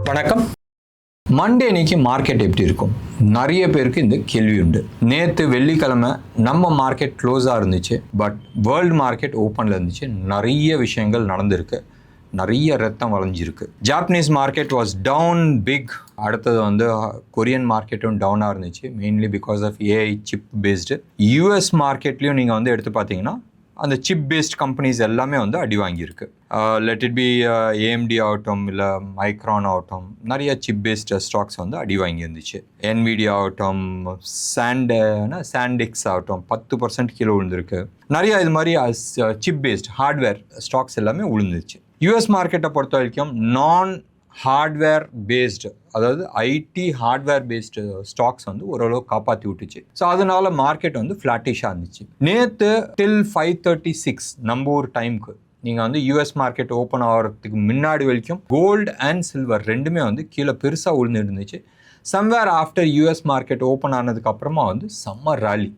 வணக்கம். மண்டே இன்னைக்கு மார்க்கெட் எப்படி இருக்கும்? நிறைய பேருக்கு இந்த கேள்வி உண்டு. நேற்று வெள்ளிக்கிழமை நம்ம மார்க்கெட் க்ளோஸாக இருந்துச்சு, பட் வேர்ல்டு மார்க்கெட் ஓப்பனில் இருந்துச்சு. நிறைய விஷயங்கள் நடந்திருக்கு, நிறைய ரத்தம் வளைஞ்சிருக்கு. Japanese market was down big. அடுத்தது கொரியன் மார்க்கெட்டும் டவுனாக இருந்துச்சு, mainly because of AI chip based. US மார்க்கெட்லேயும் நீங்கள் எடுத்து பார்த்தீங்கன்னா அந்த சிப் பேஸ்ட் கம்பெனிஸ் எல்லாமே அடி வாங்கியிருக்கு. லெட் இட் பி ஏஎம்டி ஆகட்டும், இல்லை மைக்ரான் ஆகட்டும், நிறைய சிப் பேஸ்ட் ஸ்டாக்ஸ் அடி வாங்கி இருந்துச்சு. என்விடியா ஆகட்டும், சாண்டிக்ஸ் ஆகட்டும் 10% கீழே விழுந்திருக்கு. நிறைய இது மாதிரி சிப் பேஸ்ட் ஹார்ட்வேர் ஸ்டாக்ஸ் எல்லாமே விழுந்துச்சு. யூஎஸ் மார்க்கெட்டை பொறுத்த வரைக்கும் நான் ஹார்ட்வேர் பேஸ்டு, அதாவது ஐடி ஹார்ட்வேர் பேஸ்டு ஸ்டாக்ஸ் ஓரளவு காப்பாற்றி விட்டுச்சு. ஸோ அதனால மார்க்கெட் ஃப்ளாட்டிஷாக இருந்துச்சு. நேற்று டில் 5:36 நம்ம ஊர் டைமுக்கு நீங்கள் யூஎஸ் மார்க்கெட் ஓப்பன் ஆகிறதுக்கு முன்னாடி வரைக்கும் கோல்டு அண்ட் சில்வர் ரெண்டுமே கீழே பெருசாக விழுந்து இருந்துச்சு. Somewhere after US market open ஆனதுக்கு அப்புறமா summer rally.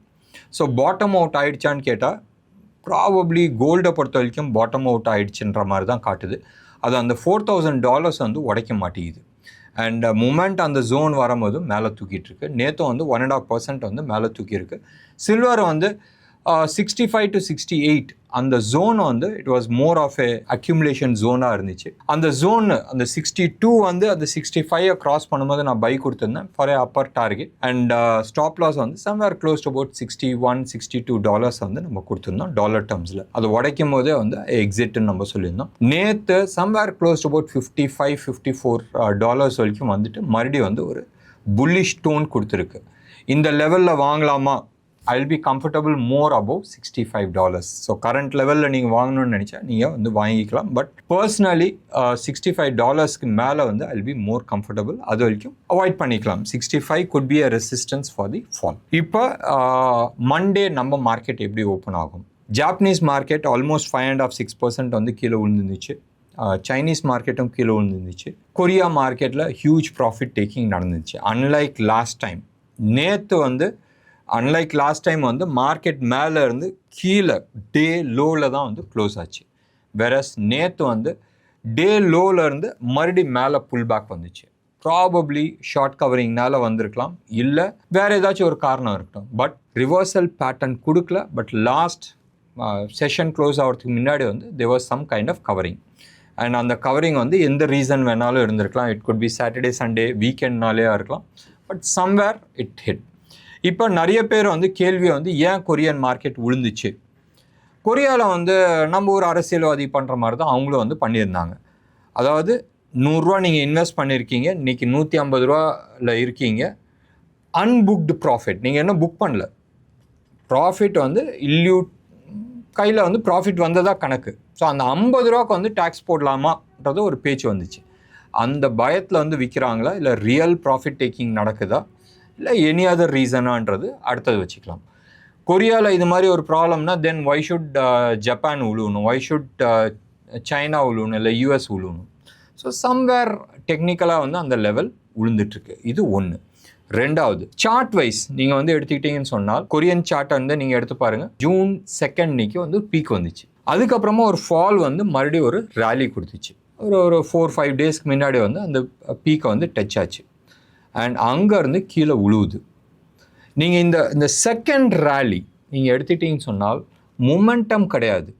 So bottom out ஆகிடுச்சான்னு கேட்டால் ப்ராபப்ளி கோல்டை பொறுத்த வரைக்கும் பாட்டம் அவுட் ஆகிடுச்சுன்ற மாதிரி தான் காட்டுது. அது அந்த $4,000 உடைக்க மாட்டேங்குது. அண்ட் மூமெண்ட் அந்த ஜோன் வரும்போது மேலே தூக்கிட்டு இருக்கு. நேற்று 1.5% மேலே தூக்கியிருக்கு. சில்வர் 65 to 68 அந்த zone it was more of a accumulation ஜோனாக இருந்துச்சு. அந்த ஜோன் அந்த 62 அந்த 65 கிராஸ் பண்ணும்போது நான் பை கொடுத்துருந்தேன் for a upper target. And stop loss somewhere close to about $61-62 நம்ம கொடுத்துருந்தோம் டாலர் டர்ம்ஸில். அது உடைக்கும் போதே எக்ஸிட்னு நம்ம சொல்லியிருந்தோம். நேற்று சம்வேர் க்ளோஸ் டு அபவுட் $55-54 வரைக்கும் மறுபடியும் ஒரு புல்லிஷ் டோன் கொடுத்துருக்கு. இந்த லெவலில் வாங்கலாமா? I'll be comfortable more above $65. So current லெவலில் நீங்கள் வாங்கணும்னு நினச்சா நீங்கள் வாங்கிக்கலாம். பட் பர்சனலி $65 மேலே I'll be more comfortable. அது வரைக்கும் அவாய்ட் பண்ணிக்கலாம். 65 could be a resistance for the fall. இப்போ மண்டே நம்ம மார்க்கெட் எப்படி ஓப்பன் ஆகும்? ஜாப்பனீஸ் மார்க்கெட் ஆல்மோஸ்ட் 5.5-6% கீழே விழுந்துருந்துச்சு. சைனீஸ் மார்க்கெட்டும் கீழே விழுந்துருந்துச்சு. கொரியா மார்க்கெட்டில் ஹியூஜ் ப்ராஃபிட் டேக்கிங் நடந்துச்சு. அன்லைக் லாஸ்ட் டைம் நேற்று அன்லைக் லாஸ்ட் டைம் மார்க்கெட் மேலே இருந்து கீழே டே லோவில் தான் க்ளோஸ் ஆச்சு. வெரஸ் நேற்று டே லோவில் இருந்து மறுபடியும் மேலே புல் பேக் வந்துச்சு. ப்ராபப்ளி ஷார்ட் கவரிங்னால வந்திருக்கலாம், இல்லை வேறு ஏதாச்சும் ஒரு காரணம் இருக்கட்டும். பட் ரிவர்சல் பேட்டர்ன் கொடுக்கல. பட் லாஸ்ட் செஷன் க்ளோஸ் ஆகிறதுக்கு முன்னாடி there was some kind of covering. And அந்த கவரிங் எந்த ரீசன் வேணாலும் இருந்திருக்கலாம். It could be Saturday Sunday வீக்கெண்ட்னாலே இருக்கலாம். But somewhere it hit. இப்போ நிறைய பேர் கேள்வி ஏன் கொரியன் மார்க்கெட் விழுந்துச்சு? கொரியாவில் நம்ம ஒரு அரசியல்வாதி பண்ணுற மாதிரி தான் அவங்களும் பண்ணியிருந்தாங்க. அதாவது $100 நீங்கள் இன்வெஸ்ட் பண்ணியிருக்கீங்க, இன்றைக்கி $150 இருக்கீங்க. அன்புக்டு ப்ராஃபிட் நீங்கள் என்ன புக் பண்ணல. ப்ராஃபிட் இல்லியூட் கையில் ப்ராஃபிட் வந்ததாக கணக்கு. ஸோ அந்த $50 டேக்ஸ் போடலாமான்றது ஒரு பேச்சு வந்துச்சு. அந்த பயத்தில் விற்கிறாங்களா, இல்லை ரியல் ப்ராஃபிட் டேக்கிங் நடக்குதா, இல்லை எனி அதர் ரீசனான்றது அடுத்தது வச்சுக்கலாம். கொரியாவில் இது மாதிரி ஒரு ப்ராப்ளம்னா தென் ஒய் ஷுட் ஜப்பான் உழுவணும், ஒய் ஷுட் சைனா உழுவணும், இல்லை யூஎஸ் உழுவணும். ஸோ சம்வேர் டெக்னிக்கலாக அந்த லெவல் உழுந்துட்டுருக்கு. இது ஒன்று. ரெண்டாவது, சார்ட் வைஸ் நீங்கள் எடுத்துக்கிட்டீங்கன்னு சொன்னால் கொரியன் சார்ட்டை நீங்கள் எடுத்து பாருங்கள். June 2 பீக் வந்துச்சு. அதுக்கப்புறமா ஒரு ஃபால் மறுபடியும் ஒரு ரேலி கொடுத்துச்சு. ஒரு 4-5 டேஸ்க்கு முன்னாடி அந்த பீக்கை டச் ஆச்சு. அண்ட் அங்கேருந்து கீழே உழுவுது. நீங்கள் இந்த செகண்ட் ரேலி நீங்கள் எடுத்துக்கிட்டீங்கன்னு சொன்னால் மொமெண்டம் கிடையாது.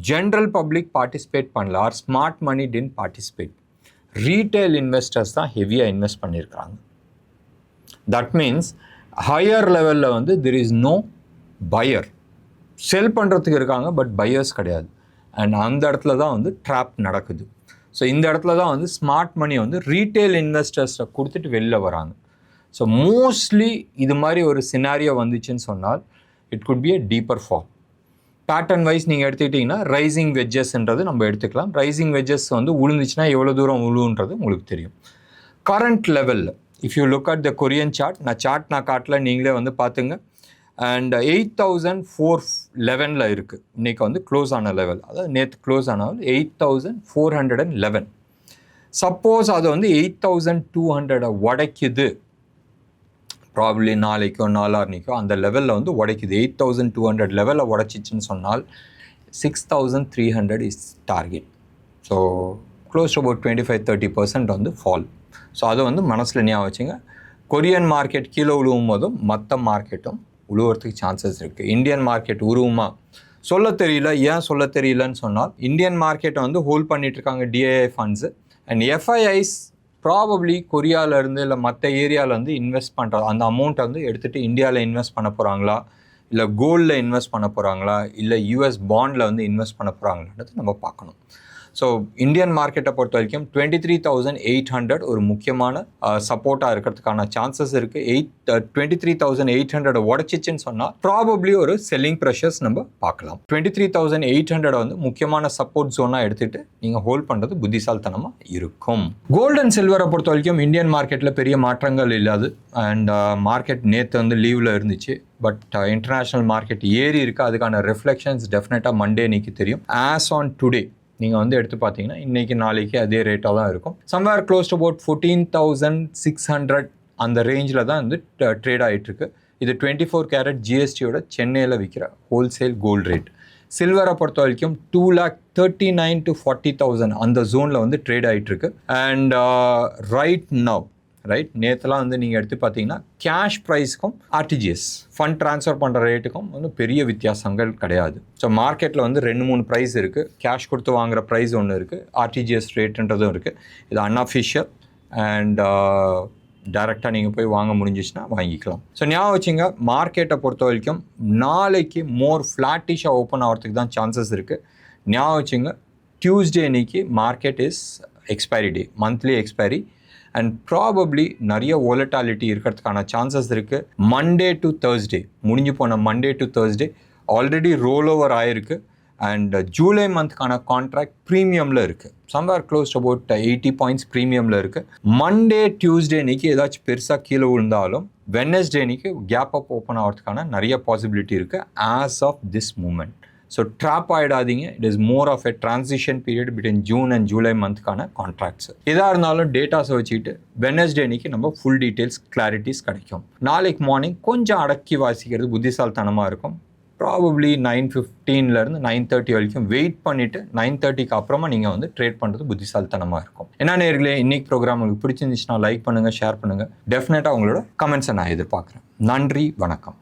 ஜென்ரல் பப்ளிக் பார்ட்டிசிபேட் பண்ணல. ஆர் ஸ்மார்ட் மணி டின் பார்ட்டிசிபேட். ரீட்டைல் இன்வெஸ்டர்ஸ் தான் ஹெவியாக இன்வெஸ்ட் பண்ணியிருக்காங்க. தட் மீன்ஸ் ஹையர் லெவலில் தெர் இஸ் நோ பையர். செல் பண்ணுறதுக்கு இருக்காங்க, பட் பையர்ஸ் கிடையாது. அண்ட் அந்த இடத்துல தான் ட்ராப் நடக்குது. ஸோ இந்த இடத்துல தான் ஸ்மார்ட் மணி ரீட்டைல் இன்வெஸ்டர்ஸை கொடுத்துட்டு வெளில வராங்க. ஸோ மோஸ்ட்லி இது மாதிரி ஒரு சினாரியோ வந்துச்சுன்னு சொன்னால் it could be a deeper fall. Pattern wise நீங்கள் எடுத்துக்கிட்டிங்கன்னா ரைசிங் வெஜ்ஜஸ்ன்றது நம்ம எடுத்துக்கலாம். ரைசிங் வெஜ்ஜஸ் உழுந்துச்சுன்னா எவ்வளோ தூரம் உழுவுன்றது உங்களுக்கு தெரியும். கரண்ட் லெவலில் if you look at the Korean chart, நான் காட்டல, நீங்களே பார்த்துங்க. அண்ட் 8,411 இருக்குது இன்றைக்கி க்ளோஸ் ஆன லெவல். அதாவது நேற்று க்ளோஸ் ஆன 8,411. சப்போஸ் அது 8,200 உடைக்குது, ப்ராபப்ளி நாளைக்கோ நாளான்னைக்கோ அந்த லெவலில் உடைக்குது. 8,200 லெவலில் உடைச்சிச்சின்னு சொன்னால் 6,300 is target. So close to about 25-30% வந்து ஃபால். ஸோ அதை வந்து மனசில் ஞாபகம் வச்சுங்க. கொரியன் மார்க்கெட் கீழே உழுவும் போதும் மற்ற மார்க்கெட்டும் உழுவுறதுக்கு சான்சஸ் இருக்குது. இந்தியன் மார்க்கெட் உருவுமா சொல்ல தெரியல. ஏன் சொல்ல தெரியலன்னு சொன்னால், இந்தியன் மார்க்கெட்டை வந்து ஹோல்ட் பண்ணிட்டு இருக்காங்க DII funds and FIIs probably கொரியாவிலேருந்து இல்லை மற்ற ஏரியாவில் வந்து இன்வெஸ்ட் பண்ணுறது அந்த அமௌண்ட்டை வந்து எடுத்துகிட்டு இந்தியாவில் இன்வெஸ்ட் பண்ண போகிறாங்களா, இல்லை கோல்டில் இன்வெஸ்ட் பண்ண போகிறாங்களா, இல்லை யூஎஸ் பாண்டில் வந்து இன்வெஸ்ட் பண்ண போகிறாங்கன்றது நம்ம பார்க்கணும். ஸோ இந்தியன் மார்க்கெட்டை பொறுத்த வரைக்கும் 23,800 ஒரு முக்கியமான சப்போர்ட்டாக இருக்கிறதுக்கான சான்சஸ் இருக்குது. 23,800 உடச்சிச்சின்னு சொன்னால் ப்ராபப்ளி ஒரு செல்லிங் ப்ரெஷர்ஸ் நம்ம பார்க்கலாம். 23,800 வந்து முக்கியமான சப்போர்ட் ஜோனாக எடுத்துகிட்டு நீங்கள் ஹோல்ட் பண்ணுறது புத்திசாலித்தனமாக இருக்கும். கோல்டு அண்ட் சில்வரை பொறுத்த வரைக்கும் இந்தியன் மார்க்கெட்டில் பெரிய மாற்றங்கள் இல்லாது அண்ட் மார்க்கெட் நேற்று வந்து லீவில் இருந்துச்சு. பட் இன்டர்நேஷ்னல் மார்க்கெட் ஏறி இருக்குது. அதுக்கான ரிஃப்ளெக்ஷன்ஸ் டெஃபினட்டாக மண்டே இன்னைக்கு தெரியும். ஆஸ் ஆன் டுடே நீங்கள் வந்து எடுத்து பார்த்தீங்கன்னா இன்றைக்கி நாளைக்கு அதே ரேட்டாக தான் இருக்கும். சம்வேர் க்ளோஸ் டு அபவுட் 14,600 அந்த ரேஞ்சில் தான் வந்து ட்ரேட் ஆகிட்டுருக்கு. இது 24 கேரட் ஜிஎஸ்டியோட சென்னையில் விற்கிற ஹோல்சேல் கோல்டு ரேட். சில்வரை பொறுத்த வரைக்கும் 2,39,000 to 40,000 அந்த ஜோனில் வந்து ட்ரேட் ஆகிட்டுருக்கு. அண்ட் நேற்றுலாம் வந்து நீங்கள் எடுத்து பார்த்தீங்கன்னா கேஷ் ப்ரைஸ்க்கும் ஆர்டிஜிஎஸ் ஃபண்ட் ட்ரான்ஸ்ஃபர் பண்ணுற ரேட்டுக்கும் வந்து பெரிய வித்தியாசங்கள் கிடையாது. ஸோ மார்க்கெட்டில் வந்து 2-3 ப்ரைஸ் இருக்குது. கேஷ் கொடுத்து வாங்குகிற ப்ரைஸ் ஒன்று இருக்குது, ஆர்டிஜிஎஸ் ரேட்டுன்றதும் இருக்குது. இது அன்அஃபிஷியல் அண்ட் டைரெக்டாக நீங்கள் போய் வாங்க முடிஞ்சிச்சுன்னா வாங்கிக்கலாம். ஸோ ஞாபகம் வச்சுங்க, மார்க்கெட்டை பொறுத்த வரைக்கும் நாளைக்கு மோர் ஃப்ளாட்டிஷாக ஓப்பன் ஆகிறதுக்கு தான் சான்சஸ் இருக்குது. ஞாபகம் வச்சுங்க, டியூஸ்டே அன்னைக்கு market is expiry day, monthly expiry and probably நிறைய வோலட்டாலிட்டி இருக்கிறதுக்கான சான்சஸ் இருக்குது. மண்டே டு தேர்ஸ்டே முடிஞ்சு போன Monday to Thursday already role over ஆகிருக்கு அண்ட் ஜூலை மந்த்க்கான கான்ட்ராக்ட் ப்ரீமியமில் இருக்குது. சம்வேர் க்ளோஸ் அபவுட் 80 பாயிண்ட்ஸ் ப்ரீமியமில் இருக்குது. மண்டே டியூஸ்டே அன்றைக்கி ஏதாச்சும் பெருசாக கீழே விழுந்தாலும் வெட்னஸ்டே அன்றைக்கி கேப் அப் ஓப்பன் ஆகிறதுக்கான நிறைய பாசிபிலிட்டி இருக்குது as of this moment. So drop ஆகிடாதீங்க. It is more of a transition period between June and July மந்த்க்கான கான்ட்ராக்ட்ஸ். எதாக இருந்தாலும் டேட்டாஸை வச்சுக்கிட்டு வெட்னஸ்டே அன்னைக்கு நம்ம ஃபுல் டீட்டெயில்ஸ் கிளாரிட்டிஸ் கிடைக்கும். நாளைக்கு மார்னிங் கொஞ்சம் அடக்கி வாசிக்கிறது புத்திசாலித்தனமாக இருக்கும். ப்ராபப்ளி 9:15 9:30 வரைக்கும் வெயிட் பண்ணிவிட்டு 9:30க்கு அப்புறமா நீங்கள் வந்து ட்ரேட் பண்ணுறது புத்திசாலித்தனமாக இருக்கும். என்ன நேர்களே, இன்னைக்கு ப்ரோக்ராம் உங்களுக்கு பிடிச்சிருந்துச்சுன்னா லைக் பண்ணுங்கள், ஷேர் பண்ணுங்கள். டெஃபினட்டாக உங்களோட கமெண்ட்ஸை நான் எதிர்பார்க்குறேன். நன்றி, வணக்கம்.